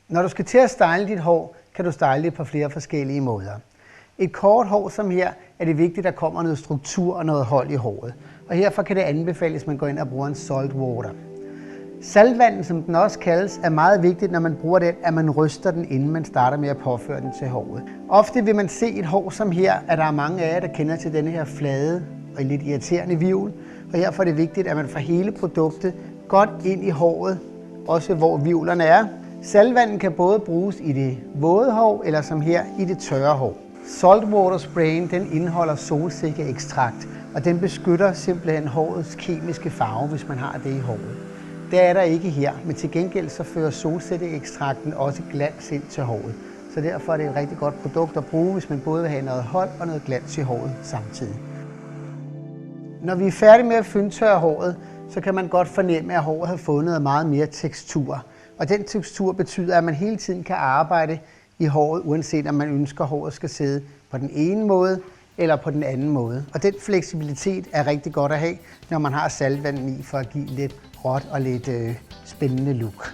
Når du skal til at style dit hår, kan du style det på flere forskellige måder. Et kort hår som her er det vigtigt, at der kommer noget struktur og noget hold i håret. Og herfor kan det anbefales, at man går ind og bruger en salt water. Saltvandet, som den også kaldes, er meget vigtigt, når man bruger den, at man ryster den, inden man starter med at påføre den til håret. Ofte vil man se et hår som her, at der er mange af jer, der kender til denne her flade og lidt irriterende hvirvel. Og herfor er det vigtigt, at man får hele produktet godt ind i håret, også hvor hvirvlerne er. Saltvandet kan både bruges i det våde hår, eller som her i det tørre hår. Saltwater sprayen den indeholder solsikkeekstrakt, og den beskytter simpelthen hårets kemiske farve, hvis man har det i håret. Det er der ikke her, men til gengæld så fører solsikkeekstrakten også glans ind til håret. Så derfor er det et rigtig godt produkt at bruge, hvis man både vil have noget hold og noget glans i håret samtidig. Når vi er færdige med at fyndtørre håret, så kan man godt fornemme, at håret har fået noget meget mere tekstur. Og den tekstur betyder, at man hele tiden kan arbejde i håret, uanset om man ønsker, at håret skal sidde på den ene måde eller på den anden måde. Og den fleksibilitet er rigtig godt at have, når man har saltvandet i, for at give lidt råt og lidt spændende look.